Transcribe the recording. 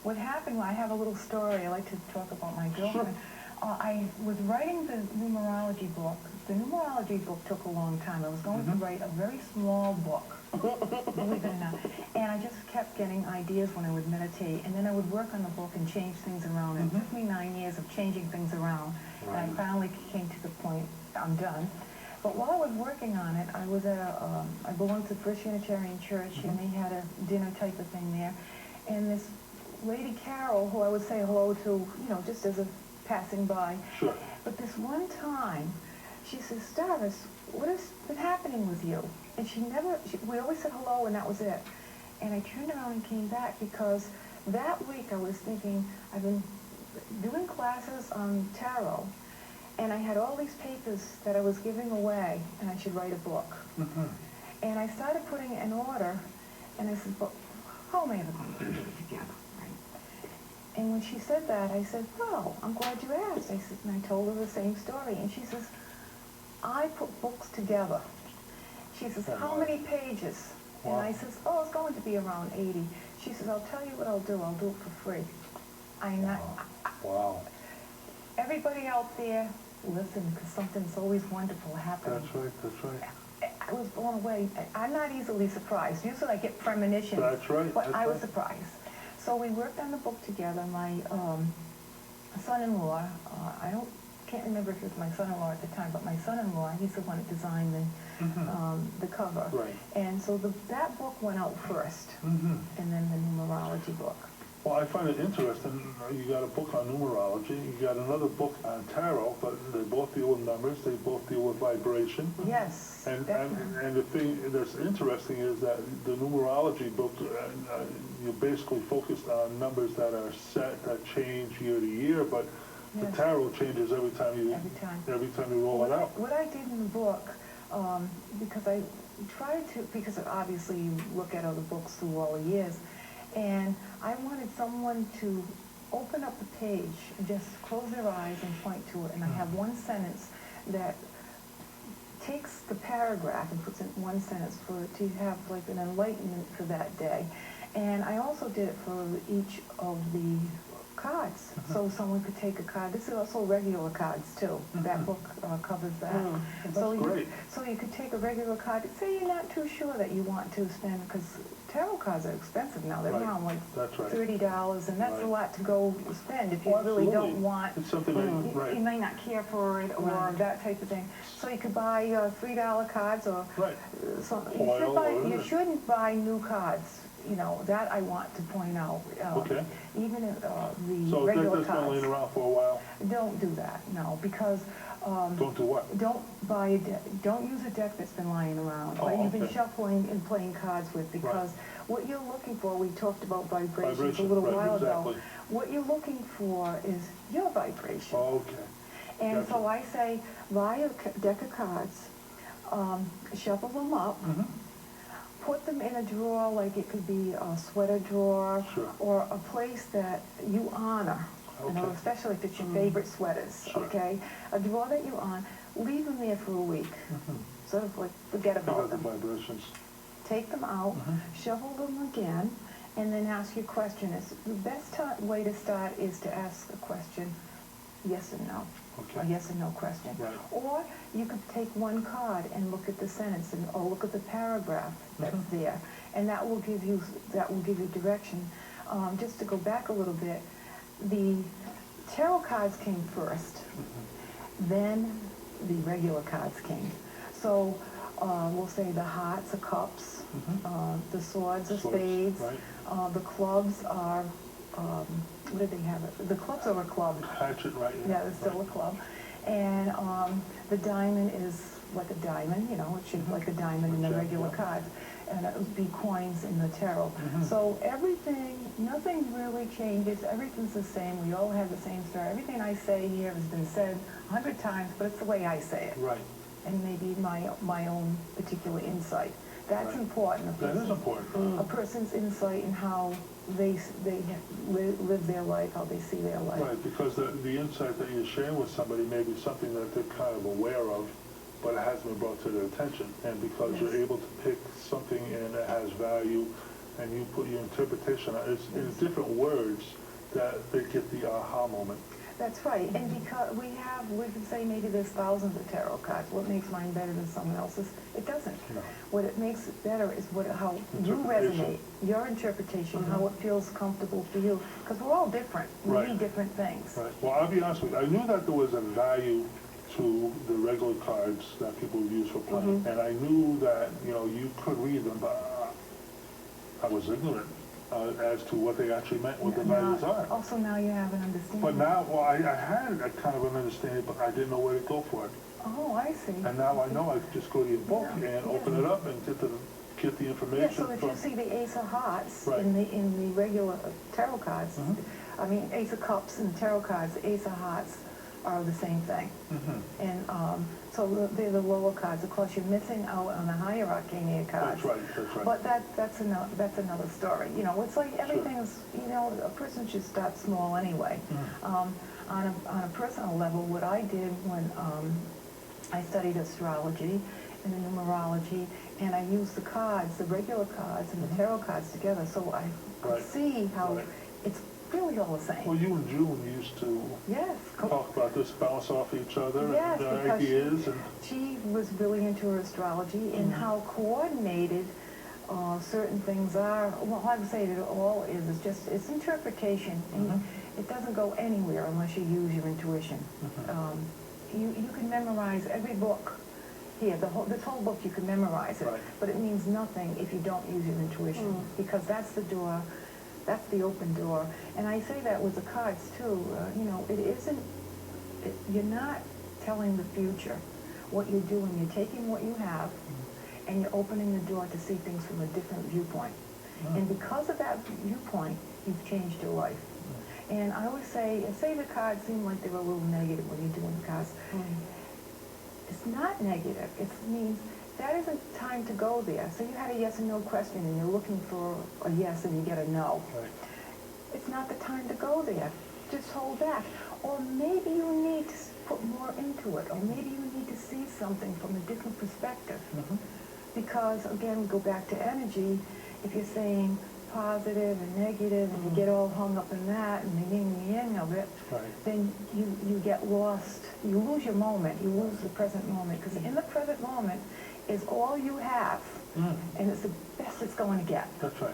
what happened, I have a little story. I like to talk about my girlfriend. I was writing the numerology book. The numerology book took a long time. I was going to write a very small book, believe it or not. And I just kept getting ideas when I would meditate. And then I would work on the book and change things around. It took me 9 years of changing things around. And I finally came to the point, I'm done. But while I was working on it, I was at I belonged to First Unitarian Church, and they had a dinner type of thing there. And this lady Carol, who I would say hello to, you know, just as a passing by. Sure. But this one time, she says, Starvis, what has been happening with you? And we always said hello, and that was it. And I turned around and came back because that week I was thinking, I've been doing classes on tarot, and I had all these papers that I was giving away, and I should write a book. And I started putting it in order, and I said, well, how am I ever going to put it together? And when she said that, I said, well, I'm glad you asked. I said, and I told her the same story. And she says, I put books together. She says, how many pages? Wow. And I says, oh, it's going to be around 80. She says, I'll tell you what I'll do. I'll do it for free. Wow. Everybody out there, listen, because something's always wonderful happening. That's right, that's right. I was blown away. I'm not easily surprised. Usually I get premonitions. That's right. But I was surprised. So we worked on the book together. My son-in-law, can't remember if it was my son-in-law at the time, but my son-in-law, he's the one that designed the cover. Right. And so that book went out first, and then the numerology book. Well, I find it interesting. You got a book on numerology. You got another book on tarot, but they both deal with numbers. They both deal with vibration. Yes. And the thing that's interesting is that the numerology book, you basically focused on numbers that are set, that change year to year, but the tarot changes every time you roll it out. What I did in the book, because I tried to, because obviously you look at other books through all the years, and I wanted someone to open up the page and just close their eyes and point to it, and I have one sentence that takes the paragraph and puts it in one sentence for it to have like an enlightenment for that day. And I also did it for each of the cards, so someone could take a card. This is also regular cards too. That book covers that. So you could take a regular card. Say you're not too sure that you want to spend, because tarot cards are expensive now. They're around like $30, and that's a lot to go spend if you really don't want. It's something you may not care for it or that type of thing. So you could buy $3 cards or something. You shouldn't buy new cards. You know, that I want to point out. Even the regular cards. So that's been laying around for a while? Don't do that, no, because... don't do what? Don't buy a deck. Don't use a deck that's been lying around. Or you've been shuffling and playing cards with, because what you're looking for, we talked about vibrations a little while ago. What you're looking for is your vibration. And so I say, buy a deck of cards, shuffle them up, put them in a drawer, like it could be a sweater drawer, or a place that you honor, you know, especially if it's your favorite sweaters, a drawer that you honor. Leave them there for a week, sort of like forget about them. Take them out, shuffle them again, and then ask your question. The best way to start is to ask a question, yes and no. A yes and no question. Or you could take one card and look at the sentence or look at the paragraph that's there, and that will give you direction. Just to go back a little bit, the tarot cards came first, then the regular cards came. So we'll say the hearts are cups, the swords are spades, the clubs are what did they have? The clubs are a club. Hatchet, Yeah, it's still a club. And the diamond is like a diamond, you know, it's shaped like a diamond in the regular cards. And it would be coins in the tarot. So nothing really changes. Everything's the same. We all have the same story. Everything I say here has been said 100 times, but it's the way I say it. And maybe my own particular insight. That's important. That is important. A person's insight in how they live their life, how they see their life. Right, because the insight that you're sharing with somebody may be something that they're kind of aware of, but it hasn't been brought to their attention. And because you're able to pick something and it has value and you put your interpretation on it, it's in different words that they get the aha moment. That's right, and because we can say maybe there's thousands of tarot cards. What makes mine better than someone else's? It doesn't. No. What it makes it better is how you resonate, your interpretation, how it feels comfortable for you. Because we're all different. We need different things. Right. Well, I'll be honest with you. I knew that there was a value to the regular cards that people would use for playing, and I knew that you could read them, but I was ignorant as to what they actually meant, what the values are. Also, now you have an understanding. But now, well, I had a kind of an understanding, but I didn't know where to go for it. Oh, I see. And now I know I can just go to your book and open it up and get the information. Yeah, so if you see the Ace of Hearts Right. in the regular tarot cards, I mean, Ace of Cups and tarot cards, Ace of Hearts are the same thing. And so they're the lower cards. Of course, you're missing out on the higher arcana cards. That's right, that's right. But that's another story. It's like everything's, a person should start small anyway. On a personal level, what I did when I studied astrology and the numerology, and I used the cards, the regular cards and the tarot cards together, so I could see how it's really all the same. Well, you and June used to talk about this, bounce off each other, yes, and because ideas. she was really into her astrology and how coordinated certain things are. Well, I would say that all is just, it's interpretation, and it doesn't go anywhere unless you use your intuition. You can memorize every book here, this whole book, you can memorize it, but it means nothing if you don't use your intuition, because that's the door. That's the open door. And I say that with the cards, too. It isn't, you're not telling the future. What you're doing, you're taking what you have, and you're opening the door to see things from a different viewpoint. And because of that viewpoint, you've changed your life. And I always say the cards seem like they were a little negative when you're doing the cards. It's not negative. It means that isn't time to go there. So you had a yes and no question, and you're looking for a yes, and you get a no. It's not the time to go there. Just hold back. Or maybe you need to put more into it, or maybe you need to see something from a different perspective. Because, again, we go back to energy. If you're saying positive and negative, and you get all hung up in that, and the yin and yang of it, then you get lost. You lose your moment. You lose the present moment. Because in the present moment is all you have, and it's the best it's going to get. That's right.